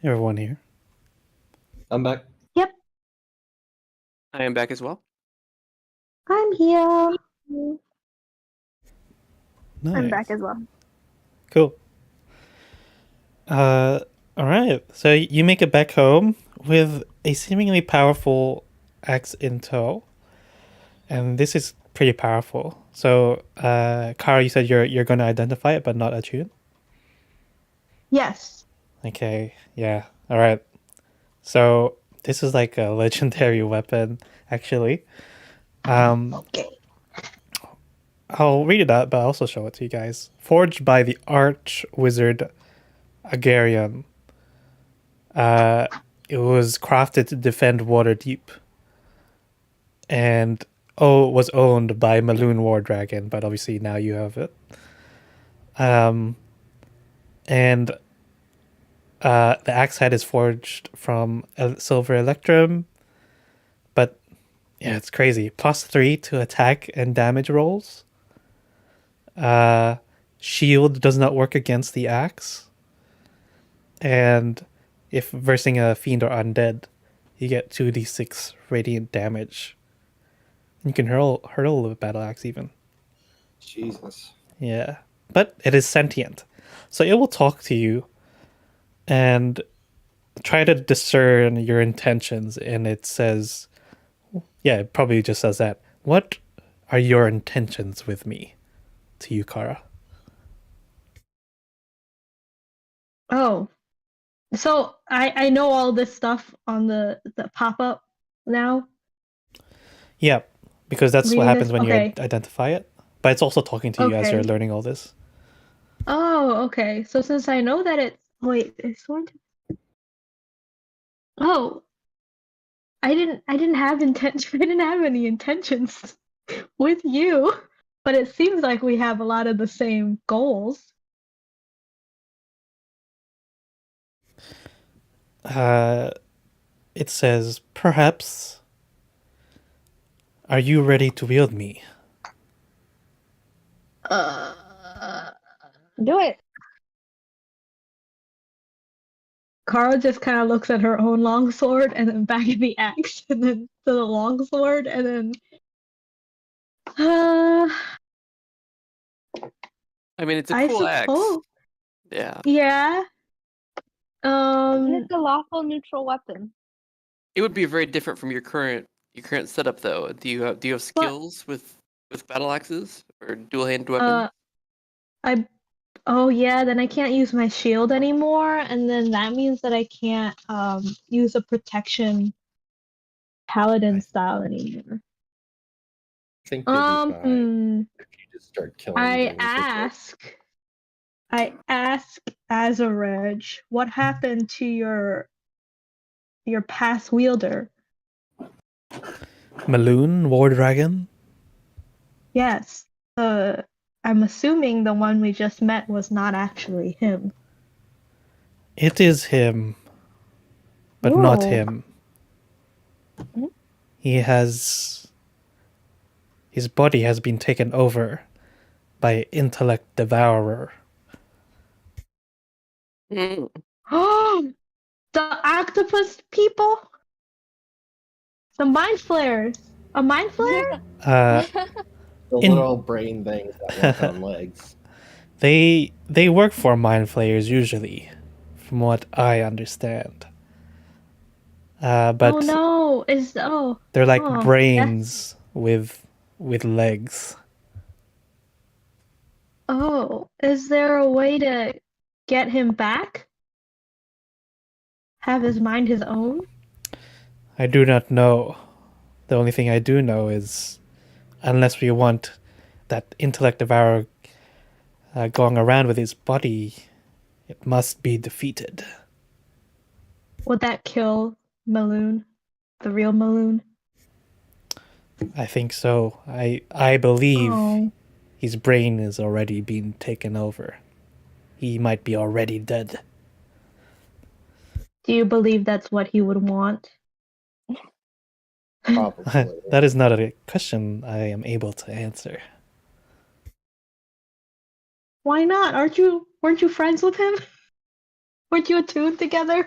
Everyone here. I'm back. Yep, I am back as well. I'm here. Nice. I'm back as well. Cool. All right. So you make it back home with a seemingly powerful axe in tow, and this is pretty powerful. So, Kara, you said you're going to identify it, but not attune. Yes. Okay. Yeah. All right. So this is like a legendary weapon, actually. Okay. I'll read it out, but I'll also show it to you guys. Forged by the arch wizard Agarion. It was crafted to defend Waterdeep, and was owned by Maloon War Dragon, but obviously now you have it. And the axe head is forged from silver electrum, but yeah, it's crazy. +3 to attack and damage rolls. Shield does not work against the axe, and if versing a fiend or undead, you get 2d6 radiant damage. You can hurl with battle axe even. Jesus. Yeah, but it is sentient, so it will talk to you and try to discern your intentions. And it says, yeah, it probably just says that. What are your intentions with me? To you, Kara. Oh, so I know all this stuff on the pop up now. Yeah, because that's what Reading happens this? when you Okay. identify it. But it's also talking to you as you're Okay. learning all this. Oh, okay. So since I know that it's going to. Oh, I didn't have intention. I didn't have any intentions with you, but it seems like we have a lot of the same goals. It says, perhaps, are you ready to wield me? Do it. Carl just kind of looks at her own longsword and then back at the axe and then to the longsword and then. Uh, I mean, it's a I cool axe. suppose. Yeah. Yeah. It's a lawful neutral weapon. It would be very different from your current setup, though. Do you have skills with battle axes or dual handed weapons? I. Oh yeah, then I can't use my shield anymore, and then that means that I can't use a protection paladin style anymore. I think you'll be fine if you just start killing I things. ask Azareg, what happened to your past wielder? Maloon, War Dragon? Yes. I'm assuming the one we just met was not actually him. It is him, but not Whoa. him. His body has been taken over by intellect devourer. Mm. Oh, the octopus people? The mind flayers. A mind flayer? The little brain things that walk on legs. They work for mind flayers usually, from what I understand. But Oh no! they're like oh, brains with legs. Oh, is there a way to get him back? Have his mind his own? I do not know. The only thing I do know is, unless we want that intellect devourer going around with his body, it must be defeated. Would that kill Maloon? The real Maloon? I think so. I believe Oh. his brain is already being taken over. He might be already dead. Do you believe that's what he would want? Probably. That is not a question I am able to answer. Why not? Weren't you friends with him? Weren't you attuned together?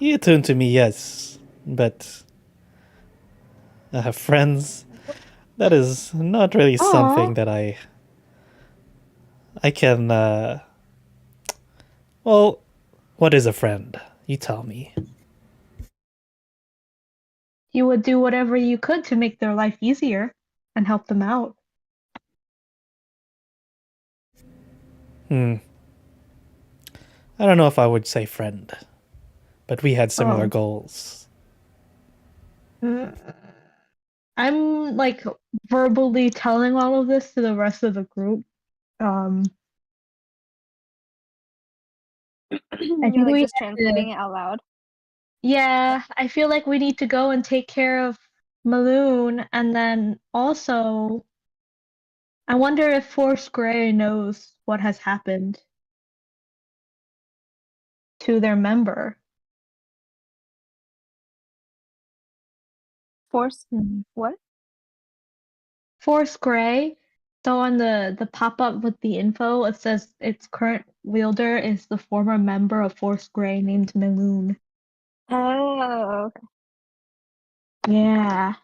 You attune to me, yes, but friends, that is not really Aw. something that I can. Well, what is a friend? You tell me. You would do whatever you could to make their life easier and help them out. I don't know if I would say friend, but we had similar Oh. goals. I'm like verbally telling all of this to the rest of the group. I You're think like we just have to, translating it out loud. yeah, I feel like we need to go and take care of Maloon, and then also, I wonder if Force Grey knows what has happened to their member. Force what? Force Grey. So on the pop-up with the info, it says its current wielder is the former member of Force Grey named Maloon. Oh, okay. Yeah.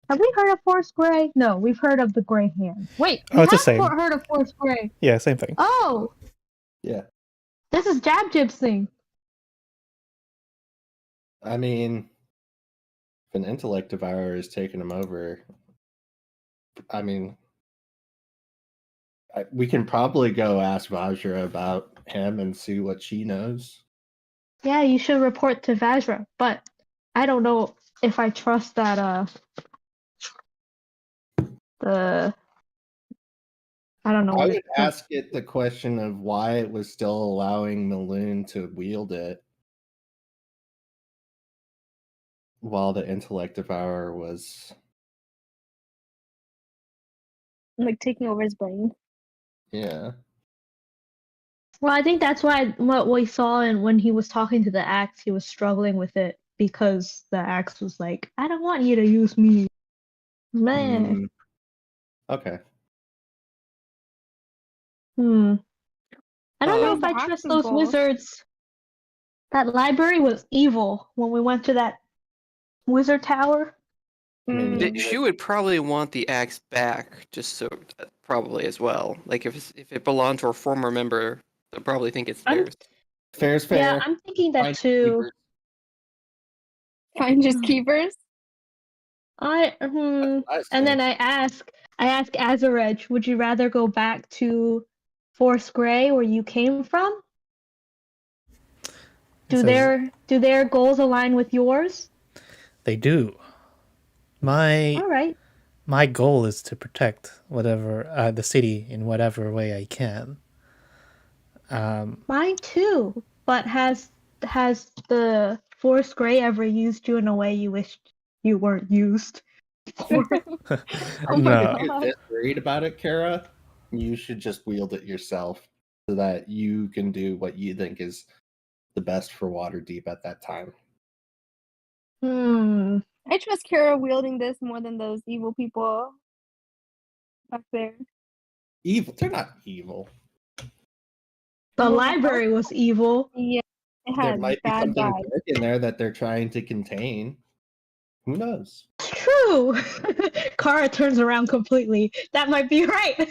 Have we heard of Force Grey? No, we've heard of the Grey Hand. Wait, Oh, we it's the have same. heard of Force Grey. Yeah, same thing. Oh, Yeah. this is Jab Jib's thing. I mean, if an intellect devourer is taking him over, I mean, we can probably go ask Vajra about him and see what she knows. Yeah, you should report to Vajra, but I don't know if I trust that the I don't know I what would it's ask it the question of why it was still allowing Maloon to wield it while the intellect devourer was. Like taking over his brain. Yeah. Well, I think that's why what we saw and when he was talking to the axe, he was struggling with it because the axe was like, I don't want you to use me. Man. Mm, okay. I don't know Um, if The I axe trust was those both. wizards. That library was evil when we went to that wizard tower. I mean, Mm. she would probably want the axe back, just so probably as well. Like if it belonged to a former member, they'll probably think it's I'm theirs. fair's Yeah, fair. I'm thinking that Fine too. keepers. Find just keepers. And I then think. I ask Azarej, would you rather go back to Force Grey where you came from? It says Do their goals align with yours? they do. My All right. my goal is to protect whatever the city in whatever way I can. Mine too. But has the Force Grey ever used you in a way you wished you weren't used? Oh my No, If you're god. this worried about it, Kara, you should just wield it yourself so that you can do what you think is the best for Waterdeep at that time. I trust Kara wielding this more than those evil people back there. Evil? They're not evil. The Well, library was evil. Yeah, it There had might be bad something vibes. dark in there that they're trying to contain. Who knows? It's true. Kara turns around completely. That might be right.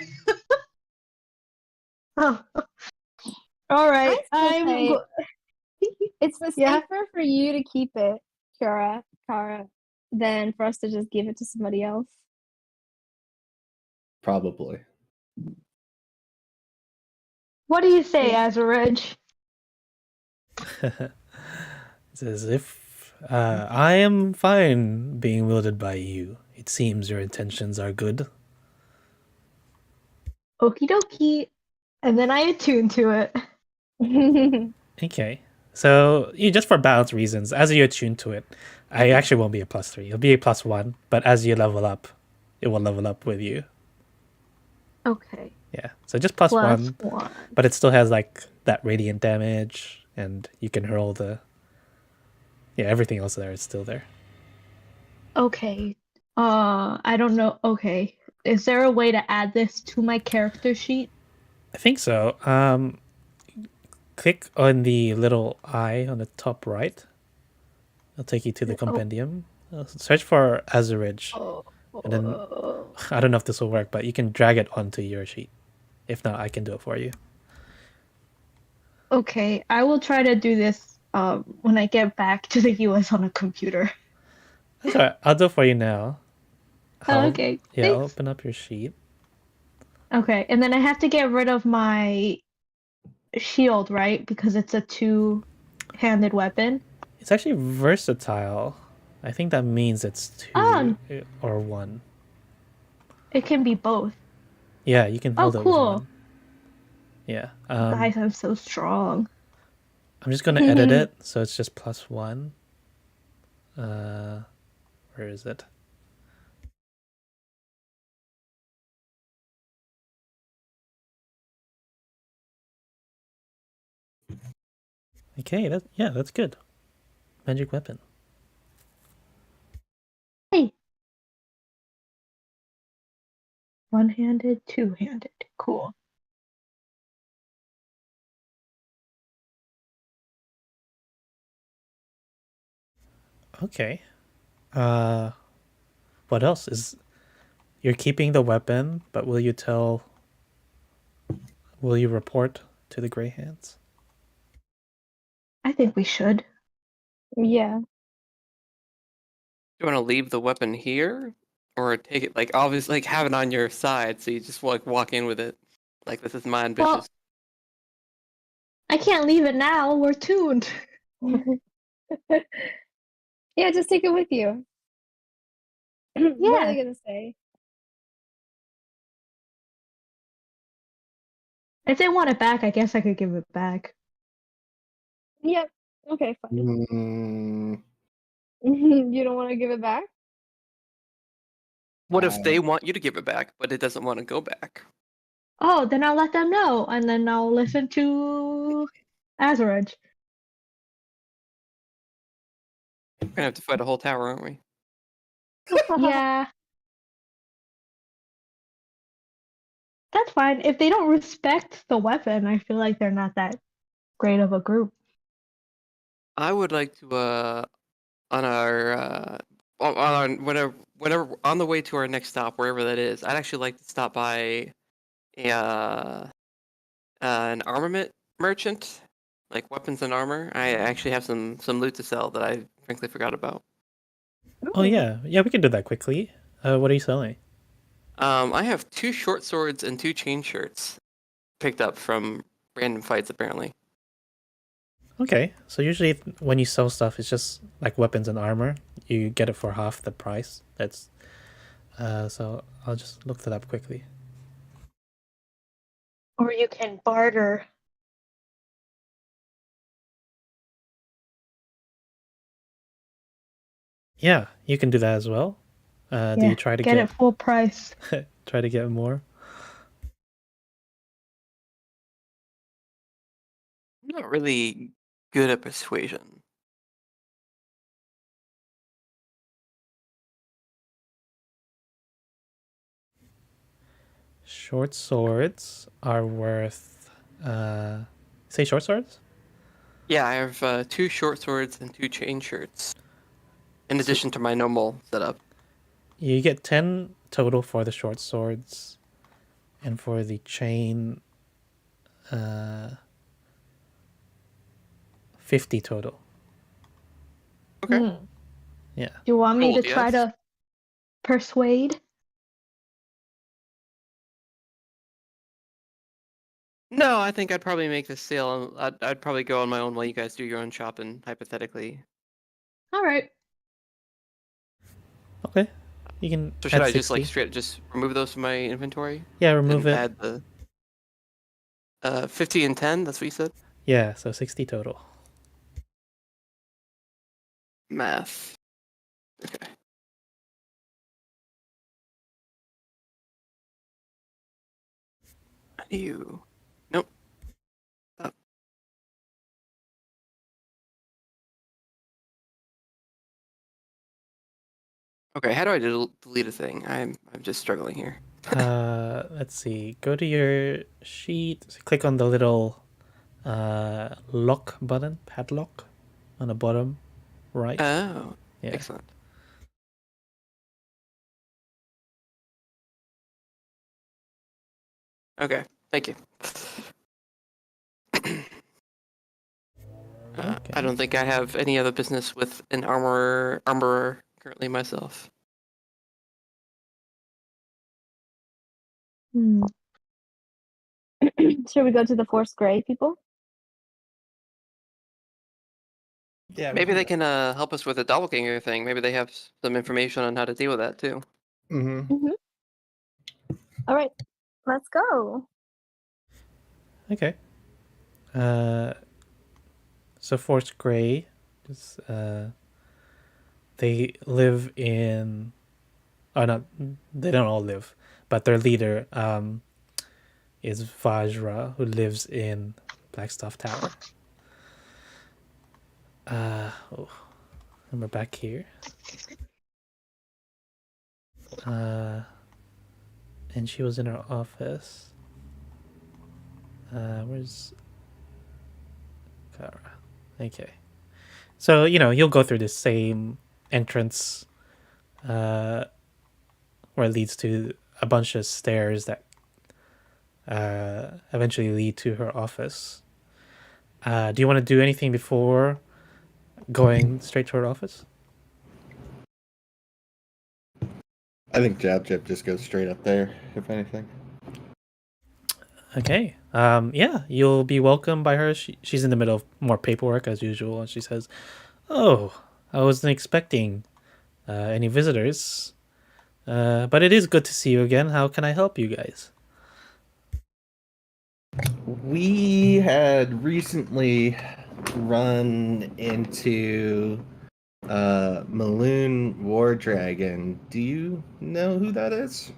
Oh. All right. I still say it's Yeah. safer for you to keep it, Kara, than for us to just give it to somebody else. Probably. What do you say, Yeah. Azarej? it's as if I am fine being wielded by you. It seems your intentions are good. Okie dokie. And then I attune to it. Okay. So you just for balance reasons, as you attune to it, I actually won't be a +3. It'll be a +1, but as you level up, it will level up with you. Okay. Yeah. So just +1, +1. but it still has like that radiant damage, and you can hurl the. Yeah, everything else there is still there. Okay. I don't know. Okay. Is there a way to add this to my character sheet? I think so. click on the little eye on the top right. It'll take you to the Oh. compendium. Search for Azurage. Oh. And then I don't know if this will work, but you can drag it onto your sheet. If not, I can do it for you. Okay, I will try to do this when I get back to the US on a computer. That's all right. I'll do it for you now. Okay, Yeah, I'll thanks. open up your sheet. Okay, and then I have to get rid of my shield, right? Because it's a two-handed weapon. It's actually versatile. I think that means it's Oh, two or one. it can be both. Yeah, you can Oh, hold it with cool. one. Yeah. Guys, I'm so strong. I'm just gonna edit it so it's just +1. Where is it? Okay, that's good. Magic weapon. Hey. One-handed, two-handed. Cool. Okay. What else is you're keeping the weapon, but will you report to the Grey Hands? I think we should. Yeah. You want to leave the weapon here, or take it like obviously like have it on your side, so you just like walk in with it, like this is mine, bitches. Well, I can't leave it now. We're tuned. Yeah, just take it with you. What are Yeah. they gonna say? If they want it back, I guess I could give it back. Yep. Okay, fine. Mm, You don't want to give it back? What if they I- want you to give it back, but it doesn't want to go back? Oh, then I'll let them know, and then I'll listen to Azurage. We're gonna have to fight a whole tower, aren't we? Yeah. That's fine. If they don't respect the weapon, I feel like they're not that great of a group. I would like to on our on whatever on the way to our next stop, wherever that is. I'd actually like to stop by a an armament merchant, like weapons and armor. I actually have some loot to sell that I frankly forgot about. Oh yeah, we can do that quickly. What are you selling? I have 2 short swords and 2 chain shirts picked up from random fights apparently. Okay, so usually when you sell stuff, it's just like weapons and armor. You get it for half the price. That's so I'll just look that up quickly. Or you can barter. Yeah, you can do that as well. Do Yeah, you try to get it full price. try to get more? I'm not really good at persuasion. Short swords are worth. Say short swords. Yeah, I have 2 short swords and 2 chain shirts, in addition to my normal setup. You get 10 total for the short swords, and for the chain, 50 total. Okay. Hmm. Yeah. Do you want me to Gold, try yes. to persuade? No, I think I'd probably make this sale. I'd probably go on my own while you guys do your own shopping, hypothetically. All right. Okay. You can So should add I just like 60. straight just remove those from my inventory? Yeah, remove and it. add the 50 and 10, that's what you said? Yeah, so 60 total. Math. Okay. You. Nope. Oh. Okay, how do I delete a thing? I'm just struggling here. Let's see. Go to your sheet. Click on the little lock button, padlock, on the bottom right. Oh, Yeah. excellent. Okay, thank you. I Okay. don't think I have any other business with an armorer currently myself. Hmm. Should we go to the Force Gray people? Yeah, Maybe they can help us with the doppelganger thing. Maybe they have some information on how to deal with that too. Mm-hmm. All right, let's go. Okay. So Force Gray, is, they live in. Oh no, they don't all live, but their leader is Vajra, who lives in Blackstaff Tower. Oh, and we're back here. And she was in her office. Where's Kara? Okay. So, you'll go through the same entrance where it leads to a bunch of stairs that eventually lead to her office. Do you want to do anything before going straight to her office? I think Jab Jab just goes straight up there, if anything. Okay. Yeah, you'll be welcomed by her. She's in the middle of more paperwork as usual, and she says, "Oh, I wasn't expecting any visitors, but it is good to see you again. How can I help you guys?" We had recently run into Maloon War Dragon. Do you know who that is?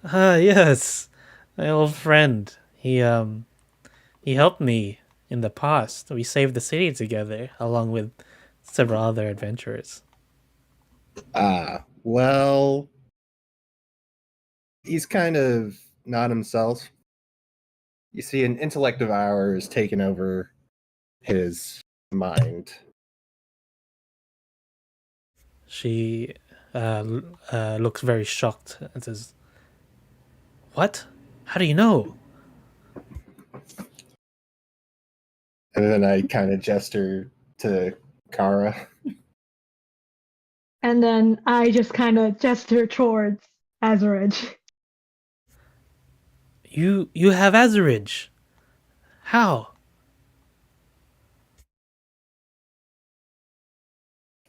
Yes, my old friend. He helped me in the past. We saved the city together, along with several other adventurers. Well, he's kind of not himself. You see, an intellect devourer has taken over his mind. She looks very shocked and says, "What? How do you know?" And then I kind of gesture to Kara. And then I just kind of gesture towards Azaridge. You have Azurage. How?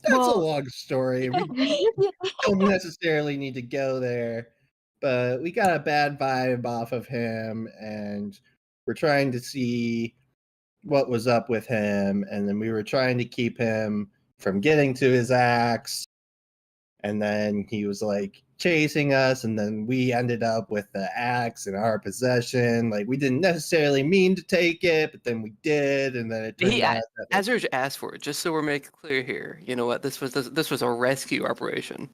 That's a Well, long story. We don't necessarily need to go there, but we got a bad vibe off of him, and we're trying to see what was up with him, and then we were trying to keep him from getting to his axe, and then he was like chasing us, and then we ended up with the axe in our possession. Like, we didn't necessarily mean to take it, but then we did, and then it turned He out that, like, Azurge asked for it, just so we're making clear here. You know what? This was a rescue operation.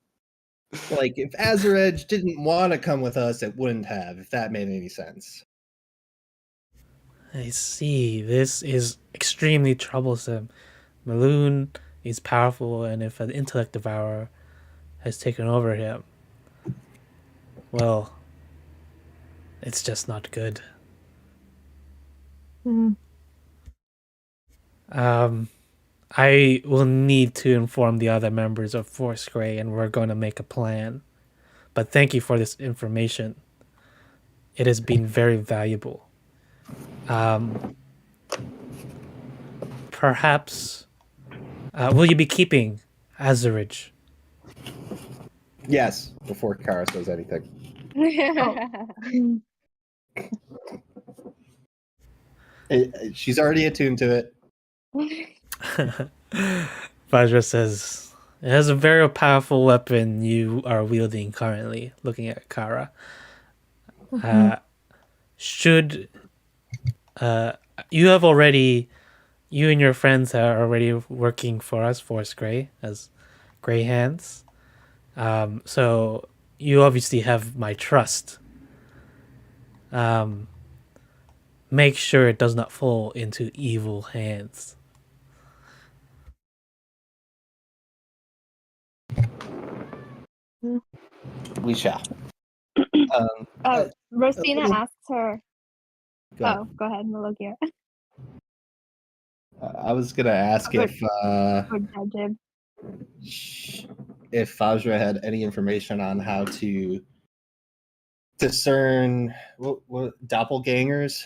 if Azaredge didn't want to come with us, it wouldn't have, if that made any sense. I see. This is extremely troublesome. Maloon is powerful, and if an intellect devourer has taken over him, well, it's just not good. mm, I will need to inform the other members of Force Grey, and we're going to make a plan. But thank you for this information. It has been very valuable. Perhaps, will you be keeping Azurage? Yes, before Kara says anything. She's already attuned to it. Vajra says, "It has a very powerful weapon you are wielding currently," looking at Kara. Should you have already, you and your friends are already working for us, Force Grey, as Grey Hands. So you obviously have my trust. make sure it does not fall into evil hands. We shall. Rosina little- asks her. Go ahead. Oh, go ahead, Melogia. I was gonna ask Good. if Judge. if Fajra had any information on how to discern what doppelgangers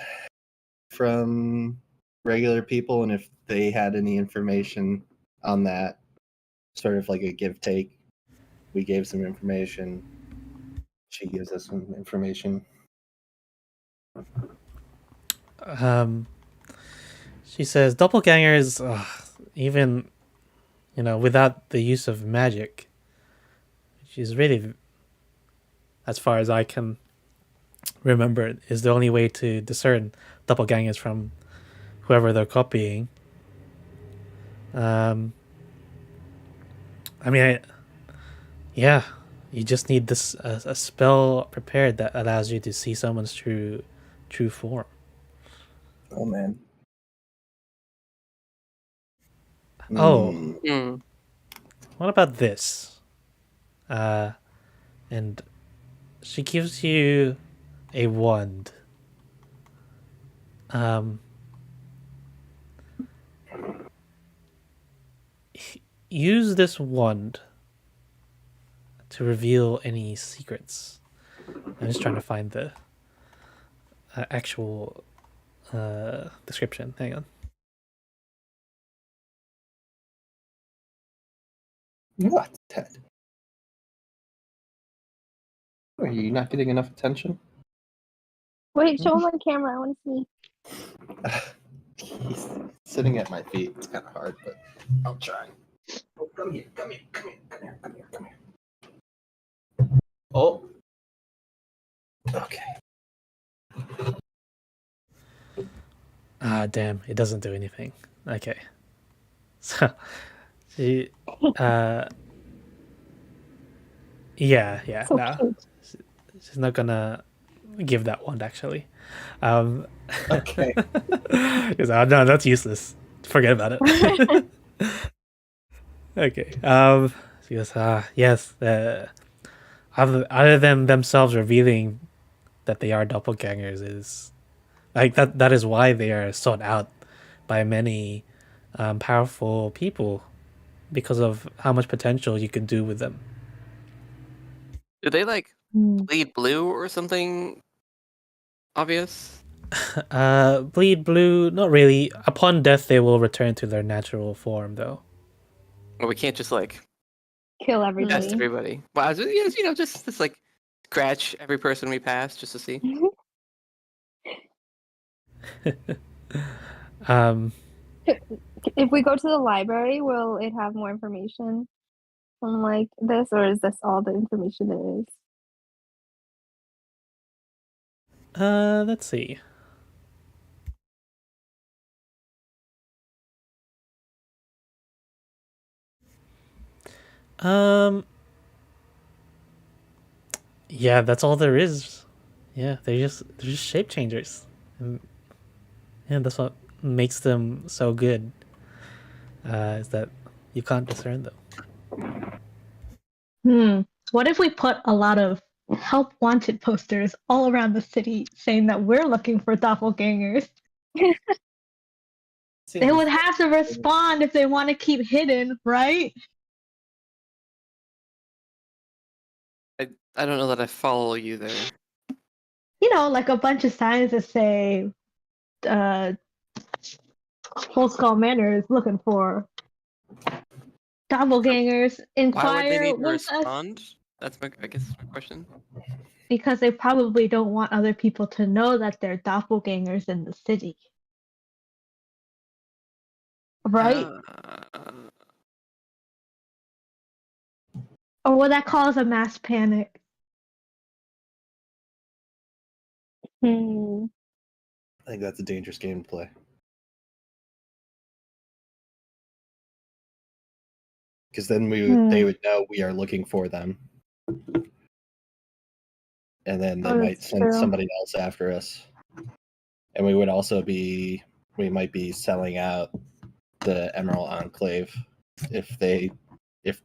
from regular people, and if they had any information on that, sort of like a give take. We gave some information. She gives us some information. She says doppelgangers, even without the use of magic, which is really, as far as I can remember, is the only way to discern doppelgangers from whoever they're copying. I mean, yeah, you just need this a spell prepared that allows you to see someone's true form. Oh man. Oh, Hmm. what about this? And she gives you a wand. Use this wand to reveal any secrets. I'm just trying to find the actual description. Hang on. What, Ted? Are you not getting enough attention? Wait, show him on camera. I want to see. He's sitting at my feet. It's kind of hard, but I'll try. Oh, come here. Oh. Okay. Damn, it doesn't do anything. Okay. So, she, yeah, So no. cute. She's not gonna give that wand, actually. Okay. Because, no, that's useless. Forget about it. Okay. She goes, yes, other than themselves revealing that they are doppelgangers is like that is why they are sought out by many powerful people, because of how much potential you can do with them. Do they like Hmm. bleed blue or something obvious? Bleed blue, not really. Upon death they will return to their natural form, though. Well, we can't just like Kill test everybody. everybody. Well, I was just like scratch every person we pass just to see. um If we go to the library, will it have more information on like this, or is this all the information there is? let's see. Yeah, that's all there is. Yeah, they're just shape changers. And yeah, that's what makes them so good. Is that you can't discern them. What if we put a lot of help wanted posters all around the city saying that we're looking for doppelgangers? They would have to respond if they want to keep hidden, right? I don't know that I follow you there. Like a bunch of signs that say, Full Skull Manor is looking for doppelgangers. Why would they Inquire need to with us, respond? That's my question. because they probably don't want other people to know that they're doppelgangers in the city. Right? Or will that cause a mass panic? Hmm. I think that's a dangerous game to play. Because then they would know we are looking for them. And then they might send somebody else after us. And we might be selling out the Emerald Enclave if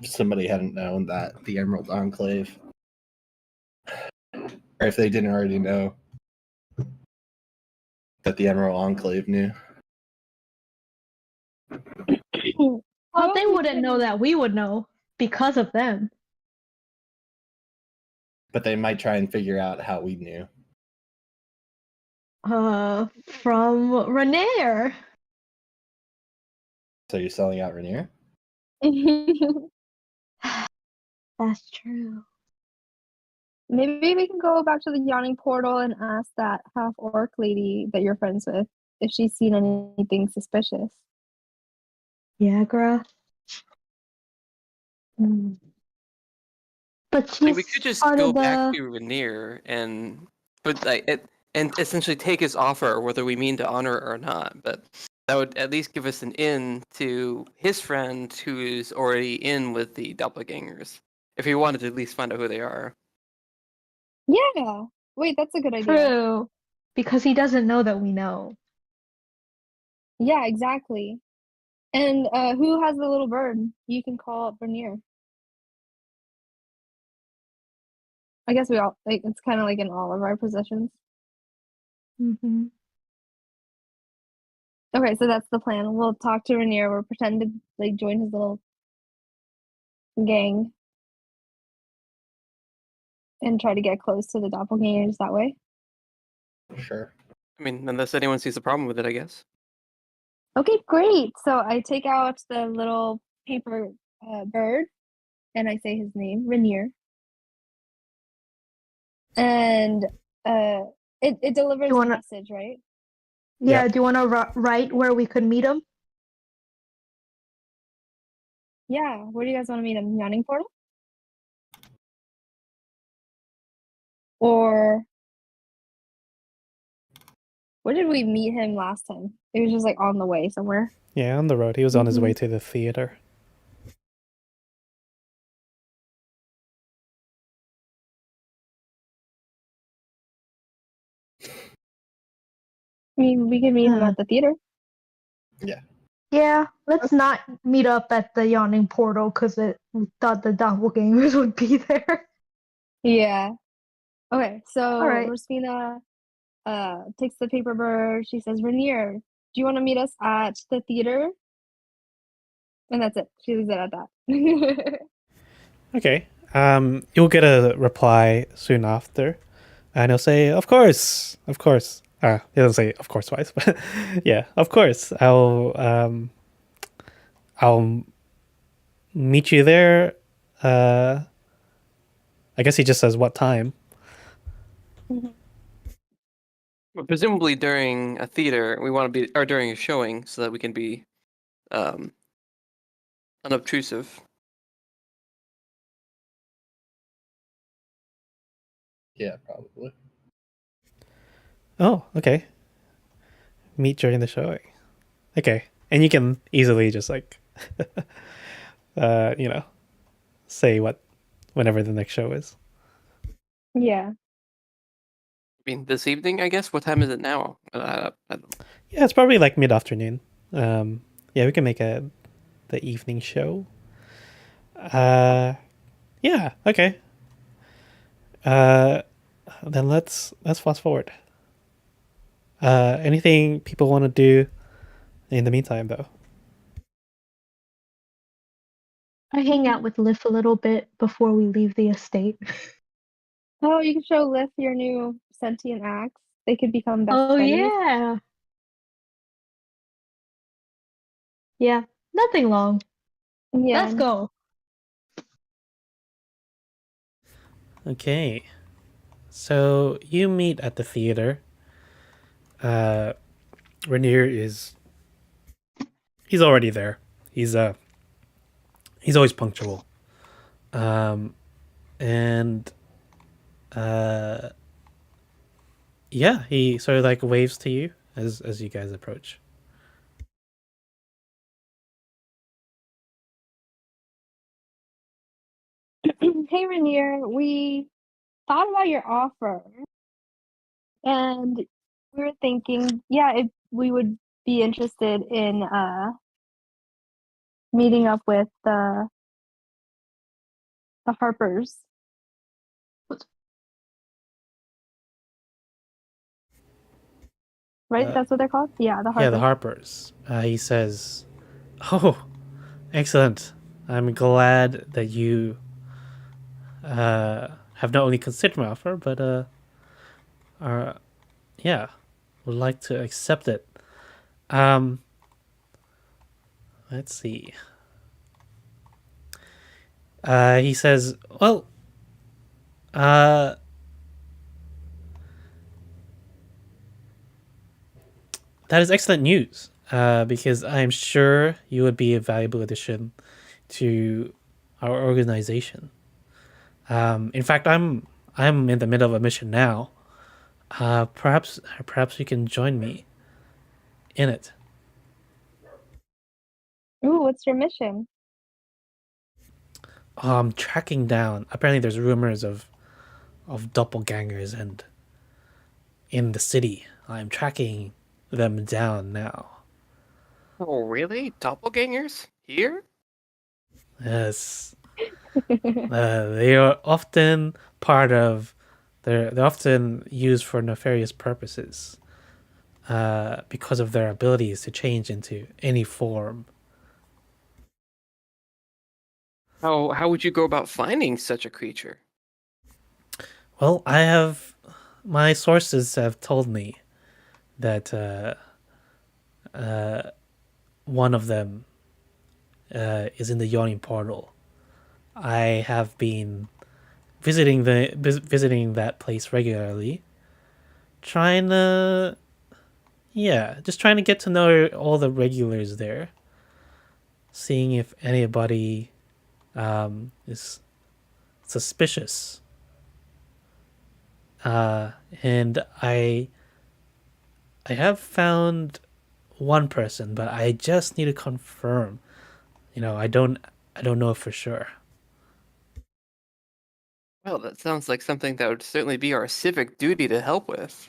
somebody hadn't known that the Emerald Enclave, or if they didn't already know that the Emerald Enclave knew. Well, they wouldn't know that we would know because of them. But they might try and figure out how we knew. From Renair. So you're selling out Rainier? That's true. Maybe we can go back to the yawning portal and ask that half orc lady that you're friends with if she's seen anything suspicious. Viagra. But I mean, she's we could just part go of the... back to Rainier and essentially take his offer, whether we mean to honor it or not. But that would at least give us an in to his friend who is already in with the doppelgangers. If he wanted to at least find out who they are. Yeah. Wait, that's a good idea. True. Because he doesn't know that we know. Yeah, exactly. And who has the little bird? You can call up Rainier. I guess we all like it's kind of like in all of our possessions. Mm-hmm. Okay, so that's the plan. We'll talk to Rainier. We'll pretend to like join his little gang and try to get close to the doppelgangers that way. Sure. I mean, unless anyone sees a problem with it, I guess. Okay, great. So I take out the little paper bird and I say his name, Rainier. And it delivers a message, right? Yeah, Yep. do you want to write where we could meet him? Yeah, where do you guys want to meet him? Yawning Portal? Or where did we meet him last time? It was just like on the way somewhere. Yeah, on the road. He was on his way to the theater. I mean, we could meet him at the theater. Yeah. Yeah, let's not meet up at the Yawning Portal because we thought the doppelgangers would be there. Yeah. Okay, so All right. Rosfina takes the paper bird. She says, Rainier, do you want to meet us at the theater? And that's it. She leaves it at that. Okay. You'll get a reply soon after, and he'll say, "Of course, of course." He doesn't say "of course" twice, but yeah, of course. I'll meet you there. I guess he just says what time. But presumably during a theater, we want to be, or during a showing, so that we can be unobtrusive. Yeah, probably. Oh, okay. Meet during the showing. Okay, and you can easily just like, say whenever the next show is. Yeah. I mean, this evening, I guess. What time is it now? I don't know. Yeah, it's probably like mid-afternoon. Yeah, we can make the evening show. Yeah, okay. Then let's fast forward. Anything people want to do in the meantime, though? I hang out with Liv a little bit before we leave the estate. Oh, you can show Lith your new sentient axe. They could become best buddies. Yeah. Yeah, nothing long. Yeah. Let's go. Okay. So you meet at the theater. Rainier he's already there. He's always punctual. And yeah, he sort of like waves to you as you guys approach. Hey, Rainier, we thought about your offer. And We were thinking, yeah, if we would be interested in meeting up with the Harpers. Right? That's what they're called? Yeah, the Harpers. Yeah, the Harpers. He says, "Oh, excellent. I'm glad that you have not only considered my offer, but are yeah, would like to accept it." Um, let's see. He says, "Well, uh, that is excellent news. Because I'm sure you would be a valuable addition to our organization. In fact, I'm in the middle of a mission now. Perhaps you can join me in it." Ooh, what's your mission? I'm tracking down. Apparently, there's rumors of doppelgangers and in the city. I'm tracking them down now. Oh, really? Doppelgangers? Here? Yes, they are often part of. They're often used for nefarious purposes. Because of their abilities to change into any form. How would you go about finding such a creature? Well, my sources have told me that one of them is in the yawning portal. I have been visiting that place regularly, trying to just trying to get to know all the regulars there, seeing if anybody is suspicious. And I have found one person, but I just need to confirm. I don't know for sure. Well, that sounds like something that would certainly be our civic duty to help with.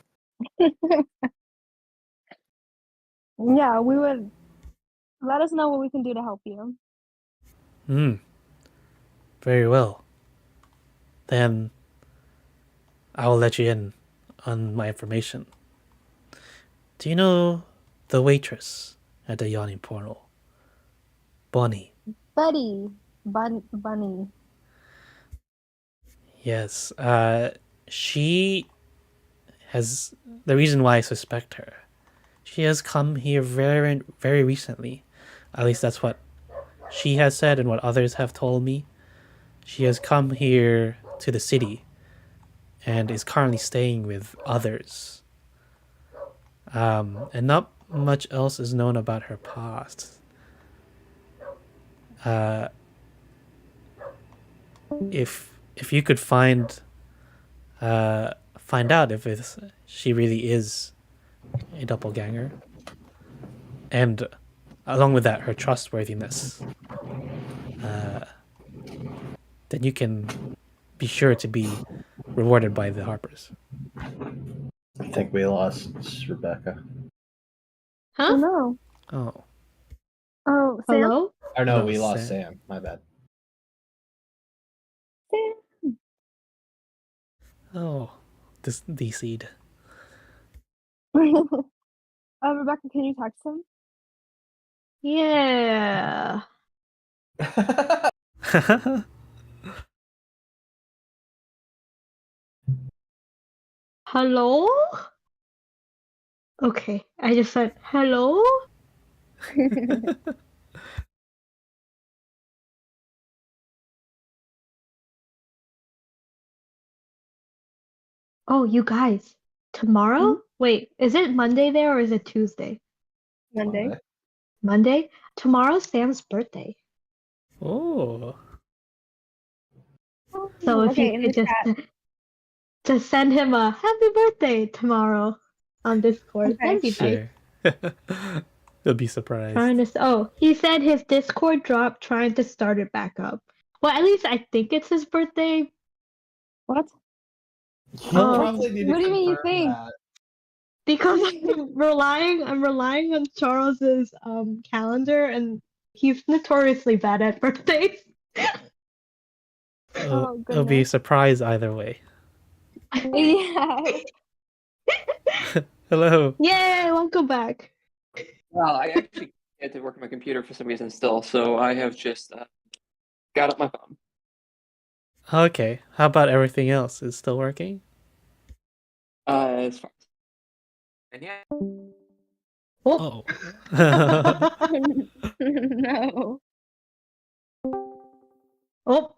Yeah, we would let us know what we can do to help you. Very well. Then I will let you in on my information. Do you know the waitress at the yawning portal? Bonnie. Buddy. Bunny. Yes. She has the reason why I suspect her. She has come here very, very recently. At least that's what she has said and what others have told me. She has come here to the city and is currently staying with others. And not much else is known about her past. If you could find out if she really is a doppelganger, and along with that her trustworthiness, then you can be sure to be rewarded by the Harpers. I think we lost Rebecca. Oh Huh? no. Oh, Oh, Sam? Hello? Oh no, Oh, we lost Sam. Sam. My bad. Sam. oh, this DC'd. Rebecca, can you text him? Yeah. Hello? Okay, I just said hello? Oh, you guys. Tomorrow? Mhm. Wait, is it Monday there or is it Tuesday? Monday. Monday? Tomorrow's Sam's birthday. Oh, So if Okay, you in could the chat. just send him a happy birthday tomorrow on Discord. Okay. That'd be nice. sure. You'll be surprised. He said his Discord dropped trying to start it back up. Well, at least I think it's his birthday. What? You Um, probably need to What do you mean you confirm think? that. Because I'm relying on Charles's calendar, and he's notoriously bad at birthdays. Oh, It'll be a goodness. surprise either way. Yeah. Hello. Yay, welcome back. Well, I actually had to work on my computer for some reason still, so I have just got up my phone. Okay. How about everything else? Is it still working? As far and yeah, Oh. Oh. No. Oh.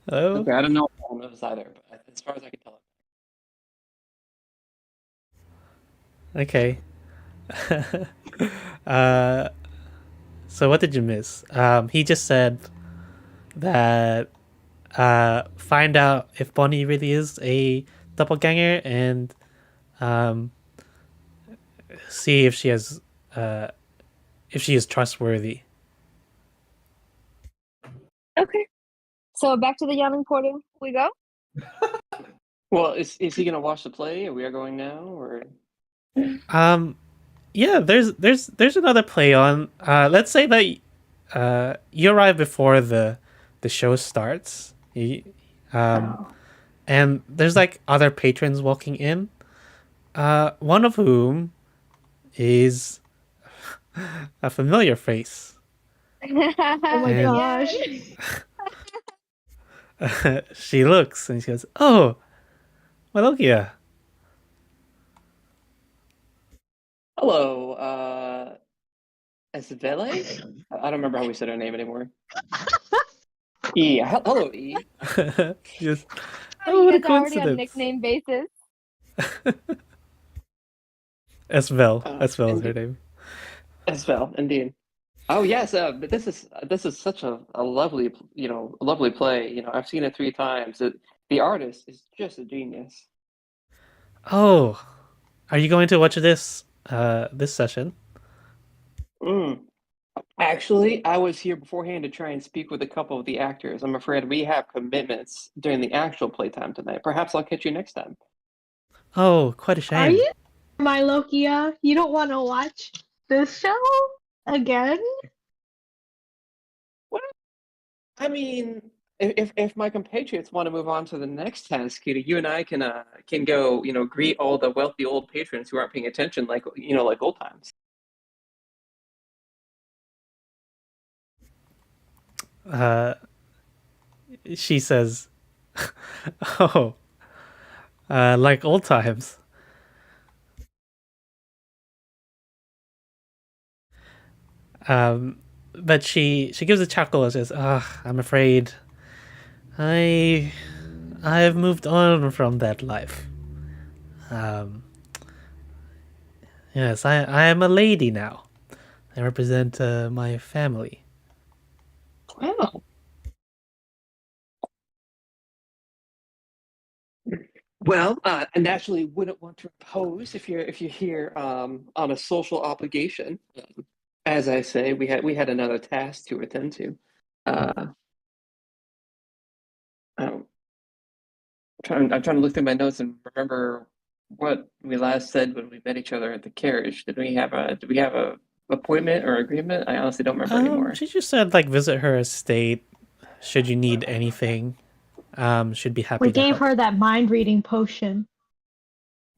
Hello. okay, I don't know if it was either, but as far as I can tell. Okay. uh, so what did you miss? He just said that find out if Bonnie really is a doppelganger and um, see if she has if she is trustworthy. Okay. So back to the yawning portal we go. Well, is he gonna watch the play? Are we going now, or Yeah, there's another play on. Let's say that you arrive before the show starts. And there's like other patrons walking in. One of whom is a familiar face. Oh my And gosh. she looks and she goes, "Oh, Melogia." hello, Esvele? I don't remember how we said her name anymore. E. Hello, E. She goes, "Oh, You what a guys are already on coincidence." nickname basis. Esvel is her Indeed. name. Esvel, indeed. Oh yes, but this is such a lovely lovely play. You know, I've seen it 3 times. The artist is just a genius. Oh, are you going to watch this session? Mm. Actually, I was here beforehand to try and speak with a couple of the actors. I'm afraid we have commitments during the actual playtime tonight. Perhaps I'll catch you next time. Oh, quite a Are shame. you my Lokia? You don't want to watch this show again? What? I mean, if my compatriots want to move on to the next task, Kitty, you and I can go, greet all the wealthy old patrons who aren't paying attention, like like old times. Uh, she says, "Oh, like old times." Um, but she gives a chuckle and says, "Ah, I'm afraid I I've moved on from that life. Um, yes, I am a lady now. I represent my family." Wow. Well, I naturally wouldn't want to impose if you're here on a social obligation. As I say, we had another task to attend to. Uh, I'm I'm trying to look through my notes and remember what we last said when we met each other at the carriage. Did we have a appointment or agreement? I honestly don't remember anymore. She just said like visit her estate. Should you need anything, should be We happy to gave help. her that mind reading potion.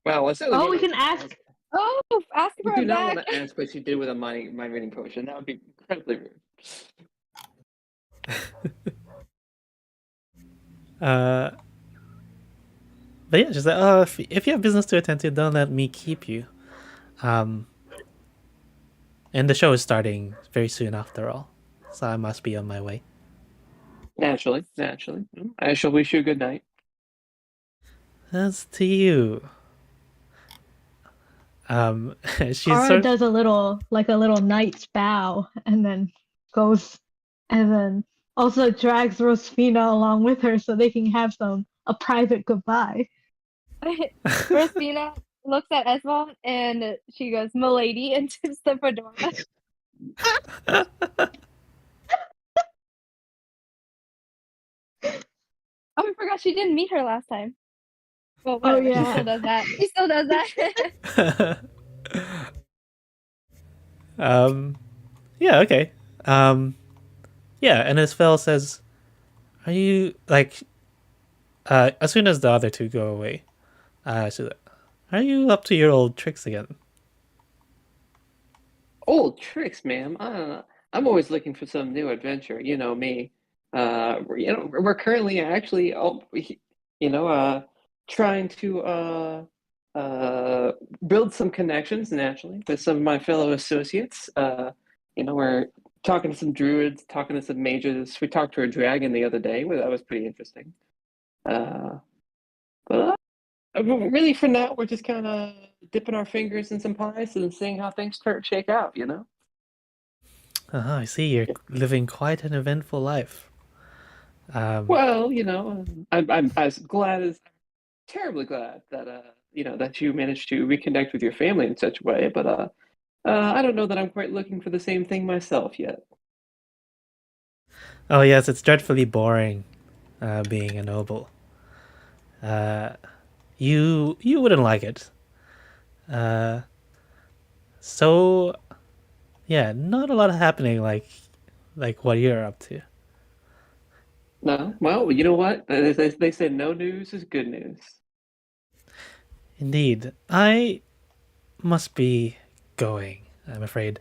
Well, it's certainly Oh, more we than can ask. Oh, ask we for do it not back. want to ask what she did with a mind reading potion. That would be incredibly rude. Uh, but yeah, she's like, "Oh, if you have business to attend to, don't let me keep you." Um, and the show is starting very soon after all, so I must be on my way. Naturally, naturally. I shall wish you a good night. As to you, she's Cara sort. does a little knight's bow, and then goes, and then also drags Rosfina along with her so they can have a private goodbye. Rosina looks at Esmond and she goes, "Milady," and tips the fedora. Oh, I forgot she didn't meet her last time. Well, whatever. She yeah. still does that. She still does that. Yeah, okay. Yeah, and his spell says, "Are you like?" As soon as the other two go away, she's like, "Are you up to your old tricks again?" Old tricks, ma'am. I don't know. I'm always looking for some new adventure. You know me. We're currently actually, trying to build some connections naturally with some of my fellow associates. We're talking to some druids, talking to some mages. We talked to a dragon the other day. Well, that was pretty interesting. But really, for now, we're just kind of dipping our fingers in some pies and seeing how things shake out. I see you're living quite an eventful life. Well, I'm as glad as terribly glad that that you managed to reconnect with your family in such a way. But I don't know that I'm quite looking for the same thing myself yet. Oh yes, it's dreadfully boring, being a noble. You wouldn't like it. So yeah, not a lot happening like what you're up to. No, well, you know what? They say no news is good news. Indeed, I must be going. I'm afraid.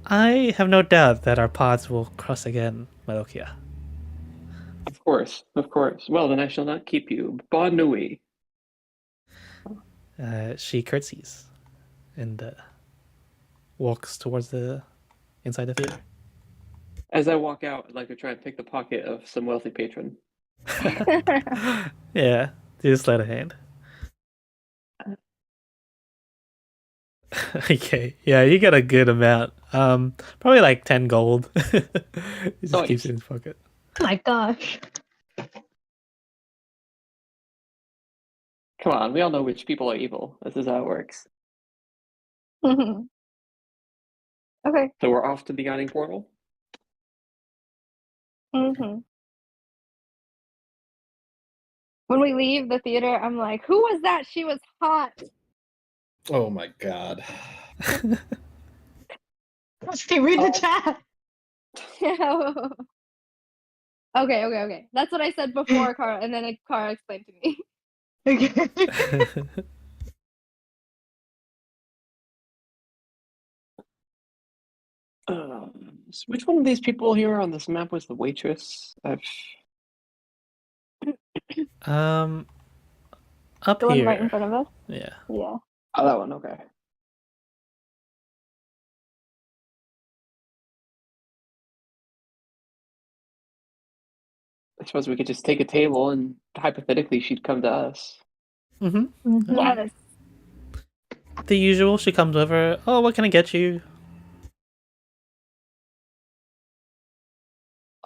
I have no doubt that our paths will cross again, Malokia. Of course, of course. Well, then I shall not keep you. Bon nuit. She curtsies and walks towards the inside the theater. As I walk out, I'd like to try and pick the pocket of some wealthy patron. Yeah, just let a hand. Okay, yeah, you get a good amount. Probably like 10 gold. He just keeps it in his pocket. Oh my gosh. Come on, we all know which people are evil. This is how it works. Okay. So we're off to the guiding portal. When we leave the theater, I'm like, who was that? She was hot. Oh my god. Rusty, read the chat. Okay. That's what I said before, Cara, and then Cara explained to me. Okay. So which one of these people here on this map was the waitress? Um, up The one right in here. front of us? Yeah. Yeah. Oh, that one. Okay. I suppose we could just take a table and hypothetically she'd come to us. Mm-hmm. Yes. The usual. She comes over. Oh, what can I get you?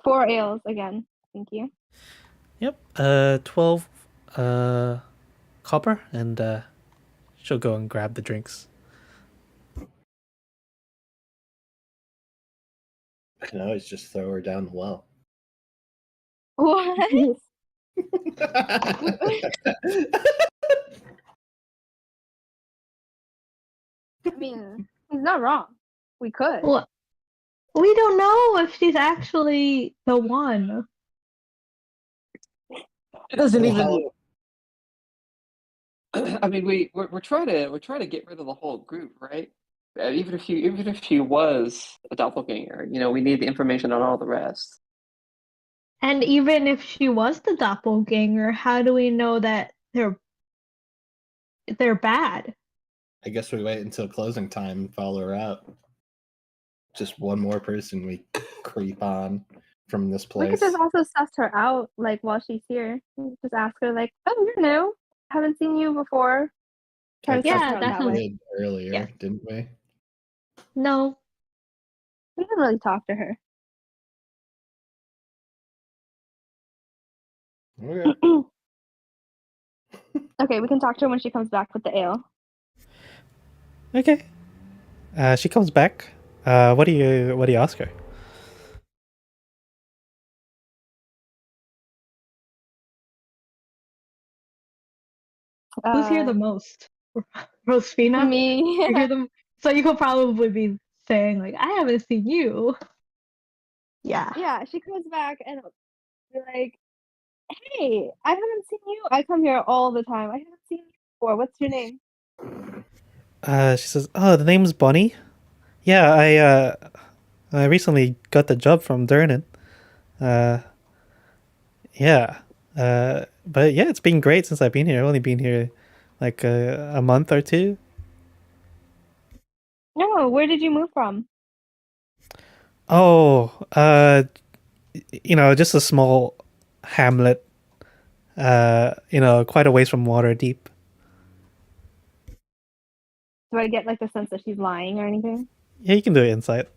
4 ales again. Thank you. Yep. 12 copper, and she'll go and grab the drinks. I can always just throw her down the well. What? I mean, he's not wrong. We could. Well, we don't know if she's actually the one. It doesn't even. Well, I mean, we're trying to get rid of the whole group, right? Even if she was a doppelganger, we need the information on all the rest. And even if she was the doppelganger, how do we know that they're bad? I guess we wait until closing time and follow her out. Just one more person we creep on from this We could place. just also suss her out, like, while she's here. Just ask her, like, oh, you're new. Haven't seen you before. Try to suss her out that that way. Did earlier, Yeah. didn't we? No. We didn't really talk to her. Okay. Okay, we can talk to her when she comes back with the ale. Okay. She comes back. What do you ask her? Who's here the most? Rosfina? Me. You hear them? So you could probably be saying like, "I haven't seen you." Yeah. Yeah, she comes back and be like, "Hey, I haven't seen you. I come here all the time. I haven't seen you before. What's your name?" She says, "Oh, the name's Bonnie. Yeah, I recently got the job from Durnan. Uh, yeah. But yeah, it's been great since I've been here. I've only been here like a month or two. No, where did you move from? Oh, just a small hamlet. Quite a ways from Waterdeep. Do I get like the sense that she's lying or anything? Yeah, you can do it insight.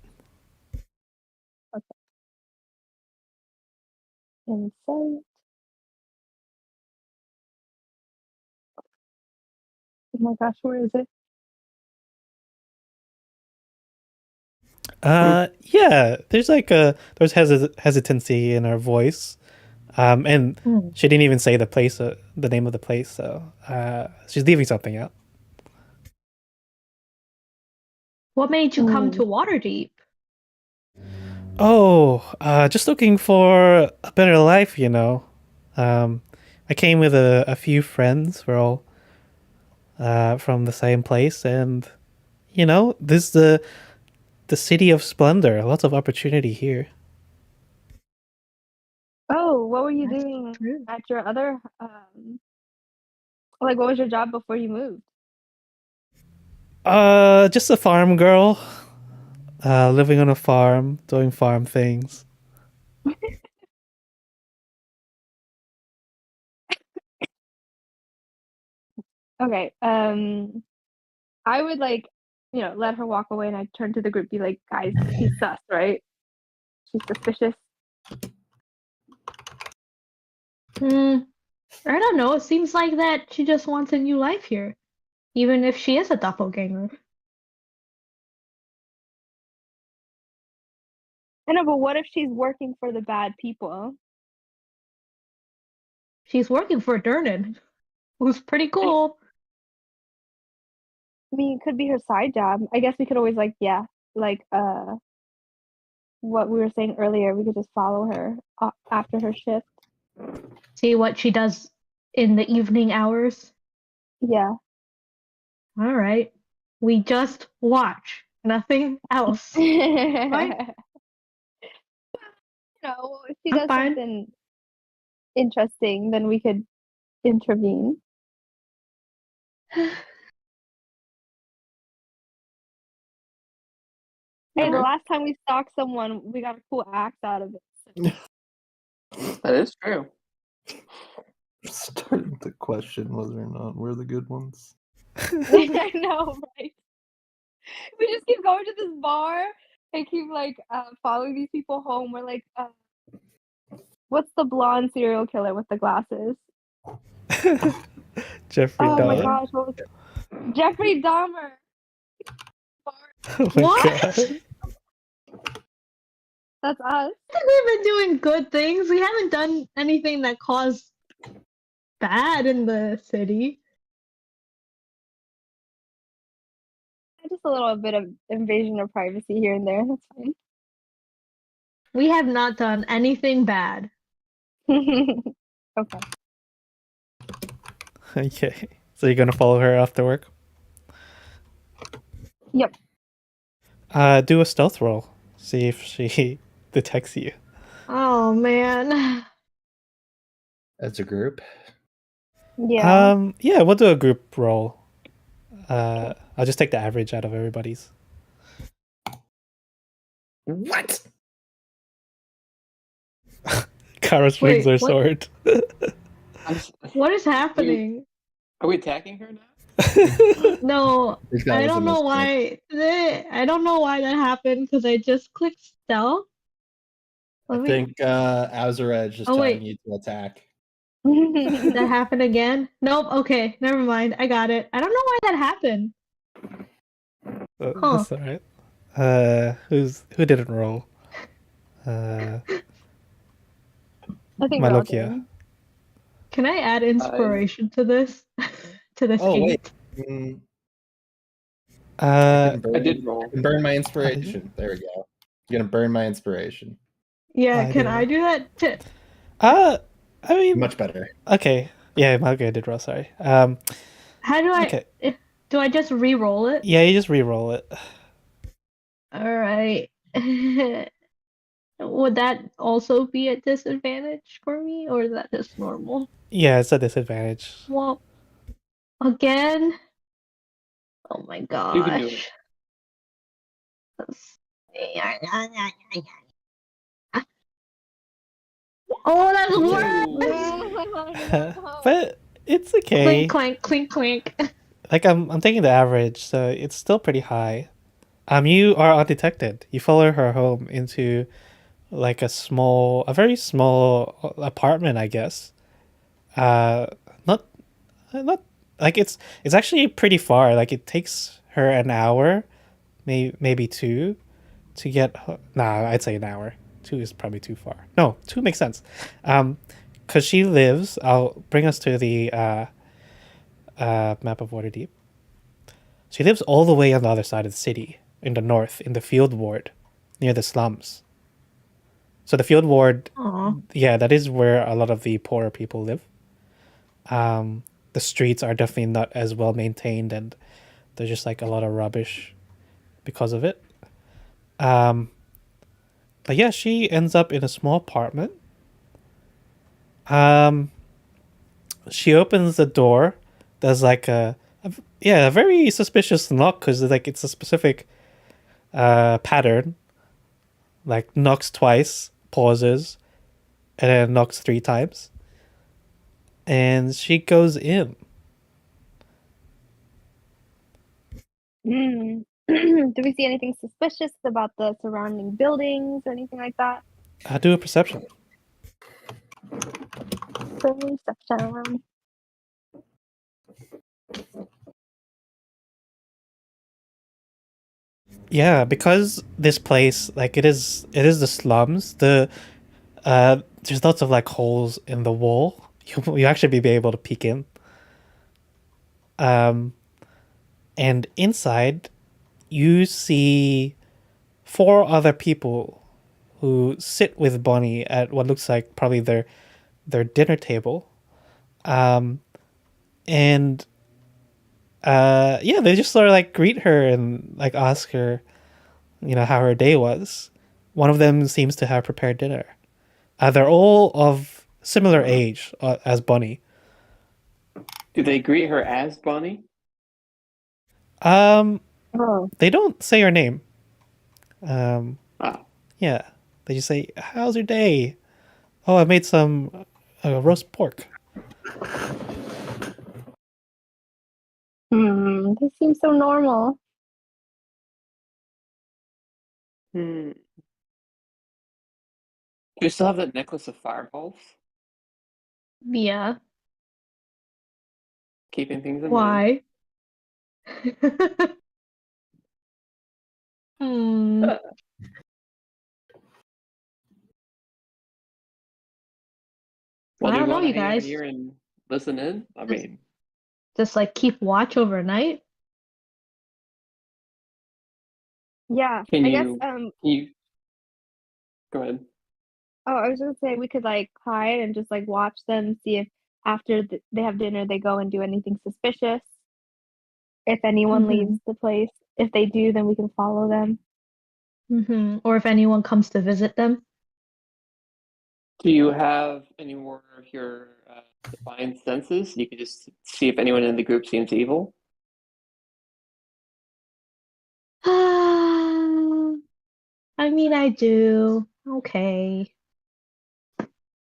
Insight. Oh my gosh, where is it? Yeah, there's hesitancy in her voice, and she didn't even say the name of the place, so she's leaving something out. What made you come to Waterdeep? Oh, just looking for a better life, I came with a few friends. We're all from the same place, and this is the city of splendor. Lots of opportunity here. Oh, what were you That's doing true. at your other like what was your job before you moved? Just a farm girl, living on a farm, doing farm things. Okay. I would like, let her walk away and I'd turn to the group, be like, guys, she's sus, right? She's suspicious. I don't know. It seems like that she just wants a new life here, even if she is a doppelganger. I know, but what if she's working for the bad people? She's working for Durnan, who's pretty cool. I mean, it could be her side job. I guess we could always like, yeah, like what we were saying earlier, we could just follow her after her shift. See what she does in the evening hours. Yeah. All right. We just watch, nothing else. Fine. If she I'm does fine. something interesting, then we could intervene. Hey, the last time we stalked someone, we got a cool axe out of it. That is true. Starting to question whether or not we're the good ones. I know, right? We just keep going to this bar and keep like following these people home. We're like, what's the blonde serial killer with the glasses? Jeffrey Oh my Dahmer. gosh, what was it? Jeffrey Dahmer. Oh my What? God. That's us. I think we've been doing good things. We haven't done anything that caused bad in the city. Just a little bit of invasion of privacy here and there. That's fine. We have not done anything bad. Okay. Okay, so you're gonna follow her after work? Yep. Do a stealth roll. See if she detects you. Oh man. As a group. Yeah. Yeah, we'll do a group roll. I'll just take the average out of everybody's. What? Kara swings Wait, her what? sword. What is happening? Are we attacking her now? No, That I was a don't know mistake. why. I don't know why that happened because I just clicked stealth. I think Azaraj is Oh, telling wait. you to attack. Did that happen again? Nope. Okay, never mind. I got it. I don't know why that happened. Huh. That's alright. Who didn't roll? I think Malokia. we're all doing. Can I add inspiration to this? to this Oh, wait. 8. Uh, I did roll. I can burn my you? inspiration. There we go. I'm gonna burn my inspiration. Yeah, I can did I roll. do that? I mean, Much better. okay. Yeah, Malga did roll. Sorry. How do I? Okay. Do I just re-roll it? Yeah, you just re-roll it. All right. Would that also be a disadvantage for me, or is that just normal? Yeah, it's a disadvantage. Well, again. Oh my You can do it. gosh. Oh, that's worse. But it's okay. Clink, clank, clink, clink. Like I'm taking the average, so it's still pretty high. You are undetected. You follow her home into like a very small apartment, I guess. Not not like it's actually pretty far. Like it takes her an hour, maybe two, to get. Nah, I'd say an hour. Two is probably too far. No, two makes sense. Because she lives. I'll bring us to the map of Waterdeep. She lives all the way on the other side of the city, in the north, in the field ward, near the slums. So the field ward, Aw. yeah, that is where a lot of the poorer people live. The streets are definitely not as well maintained, and there's just like a lot of rubbish because of it. But yeah, she ends up in a small apartment. She opens the door. There's like a very suspicious knock because like it's a specific pattern. Like knocks twice, pauses, and then knocks 3 times. And she goes in. Do we see anything suspicious about the surrounding buildings or anything like that? Do a perception. Perception. Yeah, because this place, like it is the slums. There's lots of like holes in the wall. You actually be able to peek in. And inside, you see 4 other people who sit with Bonnie at what looks like probably their dinner table. And yeah, they just sort of like greet her and like ask her, how her day was. One of them seems to have prepared dinner. They're all of similar age as Bonnie. Do they greet her as Bonnie? Oh. They don't say her name. Ah, Yeah, they just say, "How's your day?" "Oh, I made some roast pork." This seems so normal. Do you still have that necklace of fireballs? Yeah. Keeping things in mind. Why? Hmm. Well, I do you don't know, want to you hang out guys. here and listen in? I mean, Just like keep watch overnight. Yeah, can I guess. you go ahead? Oh, I was gonna say we could like hide and just like watch them, see if after they have dinner they go and do anything suspicious. If anyone leaves the place, if they do, then we can follow them. Or if anyone comes to visit them. Do you have any more of your defined senses? You could just see if anyone in the group seems evil. I mean, I do. Okay.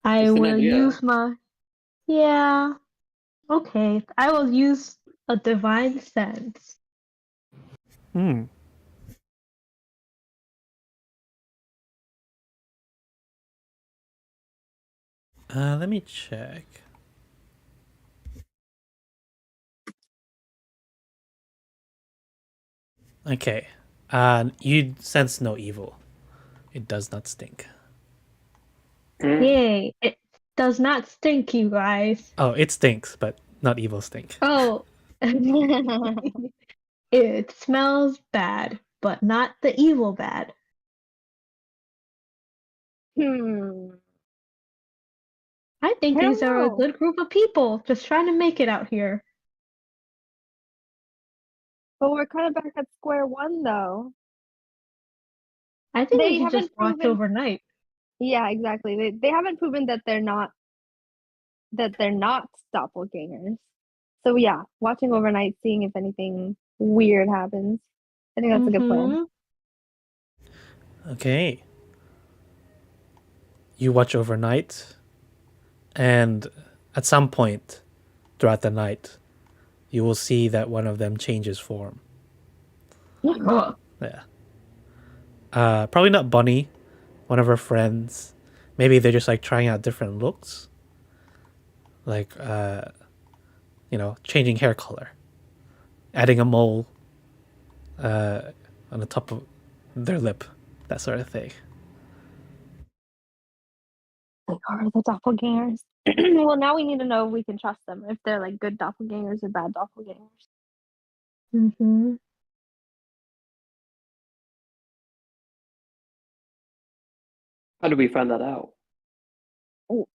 I Just an will idea. use my. Yeah. Okay. I will use a divine sense. Hmm. Let me check. Okay. You sense no evil. It does not stink. Yay. It does not stink, you guys. Oh, it stinks, but not evil stink. Oh, It smells bad, but not the evil bad. Hmm. I think I don't these are a know. good group of people just trying to make it out here. But we're kind of back at square one, though. I think we They should just haven't watch proven. overnight. Yeah, exactly. They haven't proven that they're not doppelgangers. So yeah, watching overnight, seeing if anything weird happens. I think that's a good plan. Mhm. Okay. You watch overnight, and at some point throughout the night, you will see that one of them changes form. Yeah. Probably not Bunny, one of her friends. Maybe they're just like trying out different looks. Like, changing hair color, adding a mole on the top of their lip, that sort of thing. They are the doppelgangers. Well, now we need to know if we can trust them, if they're like good doppelgangers or bad doppelgangers. Mhm. How do we find that out? Oh,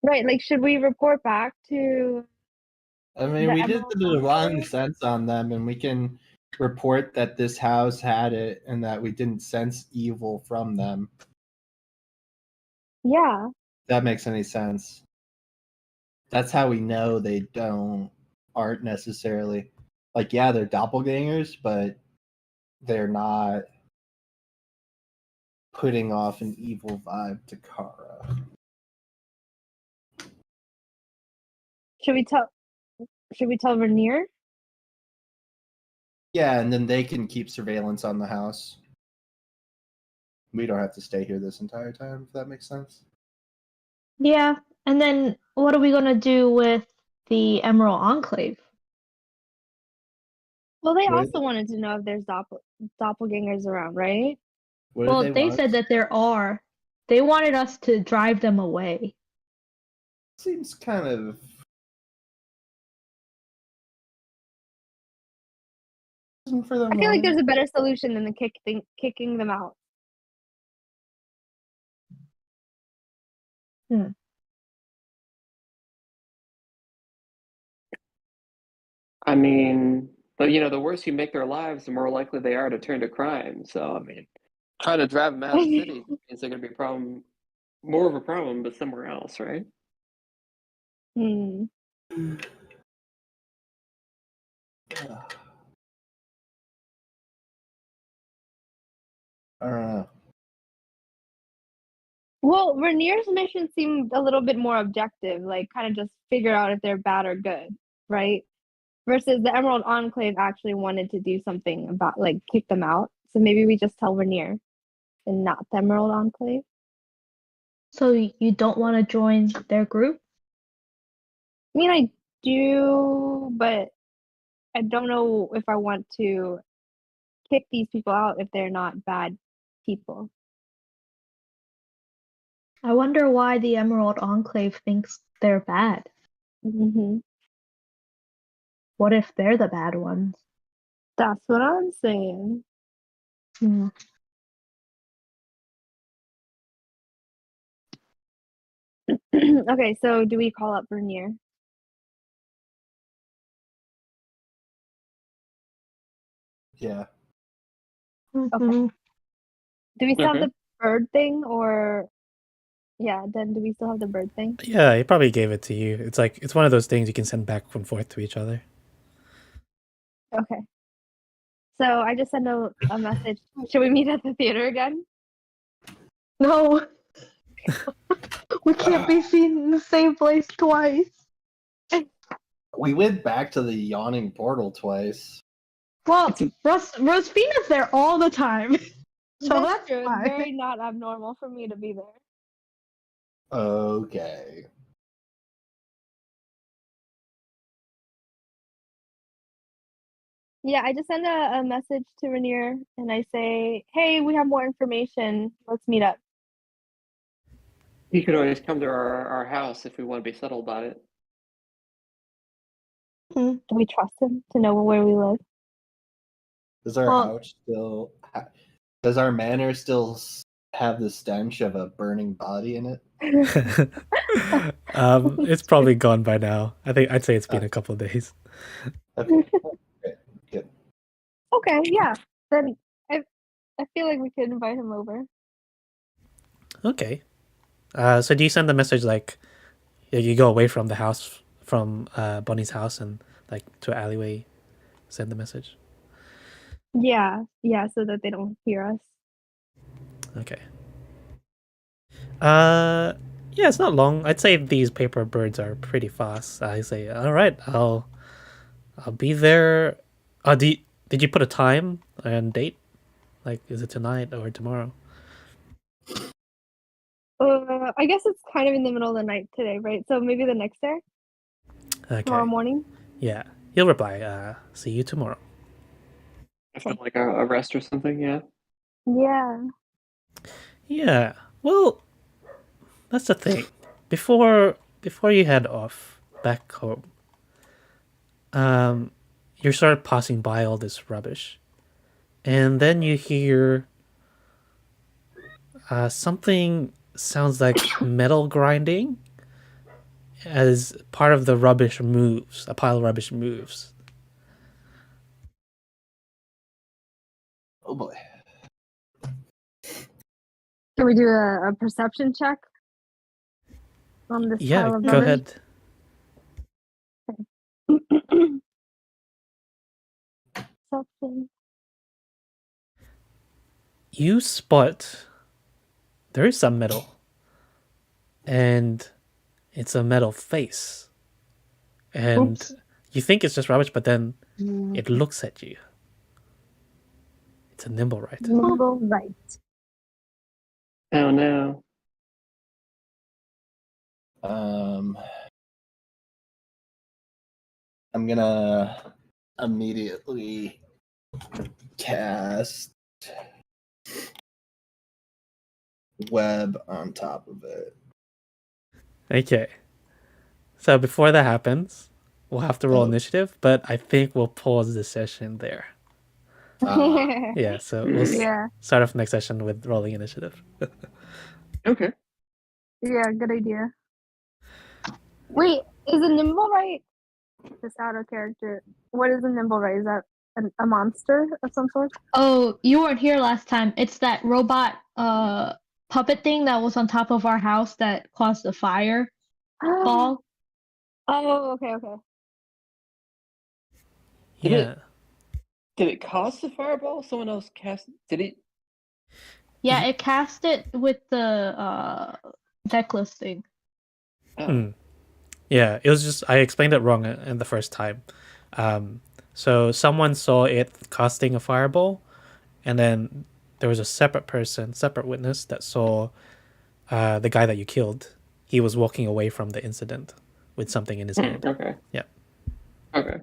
right, like should we report back to I mean, the we did Emerald the wrong Enclave? sense on them, and we can report that this house had it and that we didn't sense evil from them. Yeah. If that makes any sense. That's how we know they aren't necessarily like, yeah, they're doppelgangers, but they're not putting off an evil vibe to Kara. Should we tell Vernier? Yeah, and then they can keep surveillance on the house. We don't have to stay here this entire time, if that makes sense. Yeah, and then what are we gonna do with the Emerald Enclave? Well, they What also did wanted to know if there's doppelgangers around, right? What did Well, they they want? said that there are. They wanted us to drive them away. Seems kind of for them. I feel like there's a better solution than kicking them out. I mean, but the worse you make their lives, the more likely they are to turn to crime. So, I mean, trying to drive them out of the city means they're going to be more of a problem, but somewhere else, right? Hmm. I don't know. Well, Renier's mission seemed a little bit more objective, like kind of just figure out if they're bad or good, right? Versus the Emerald Enclave actually wanted to do something about like kick them out. So maybe we just tell Renier and not the Emerald Enclave. So you don't want to join their group? I mean, I do, but I don't know if I want to kick these people out if they're not bad people. I wonder why the Emerald Enclave thinks they're bad. Mm-hmm. What if they're the bad ones? That's what I'm saying. Hmm. Okay, so do we call up Vernier? Yeah. Mhm. Do we still have Okay. the bird thing or yeah, then do we still have the bird thing? Yeah, he probably gave it to you. It's one of those things you can send back and forth to each other. Okay. So I just sent a message. Should we meet at the theater again? No, we can't be seen in the same place twice. We went back to the yawning portal twice. Well, Rosefina's there all the time, so that's true. It's fine. very not abnormal for me to be there. Okay. Yeah, I just send a message to Rainier and I say, hey, we have more information. Let's meet up. You could always come to our house if we want to be subtle about it. Do we trust him to know where we live? Does our Well- house still? Does our manor still have the stench of a burning body in it? It's probably gone by now. I'd say it's been a couple of days. Okay, great, good. Okay, yeah. Then I feel like we could invite him over. Okay. So do you send the message like you go away from the house from Bonnie's house and like to an alleyway, send the message? Yeah, so that they don't hear us. Okay. Yeah, it's not long. I'd say these paper birds are pretty fast. I say, all right, I'll be there. Did you put a time and date? Like, is it tonight or tomorrow? I guess it's kind of in the middle of the night today, right? So maybe the next day, Okay. tomorrow morning. Yeah, he'll reply. See you tomorrow. After like a rest or something, yeah. Yeah. Yeah. Well, that's the thing. Before you head off back home, you're sort of passing by all this rubbish, and then you hear something sounds like metal grinding as part of the rubbish moves. A pile of rubbish moves. Oh boy. Can we do a perception check on this Yeah, pile of go rubbish? ahead. Perception. You spot there is some metal, and it's a metal face, and Oops. you think it's just rubbish, but then it looks at you. It's a nimble right. Nimble right. Oh no. I'm gonna immediately cast web on top of it. Okay. So before that happens, we'll have to roll Oh. initiative, but I think we'll pause the session there. Yeah, so we'll Yeah. start off next session with rolling initiative. Okay. Yeah, good idea. Wait, is a nimble right? This out of character. What is a nimble right? Is that a monster of some sort? Oh, you weren't here last time. It's that robot puppet thing that was on top of our house that caused the fire ball. Oh, okay. Did Yeah. it did it cause the fireball? Someone else cast did it? Yeah, it cast it with the necklace thing. Oh. Yeah, it was just I explained it wrong in the first time. So someone saw it casting a fireball, and then there was a separate witness that saw the guy that you killed. He was walking away from the incident with something in his hand. Okay. Yeah. Okay.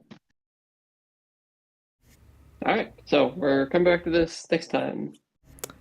All right. So we're coming back to this next time.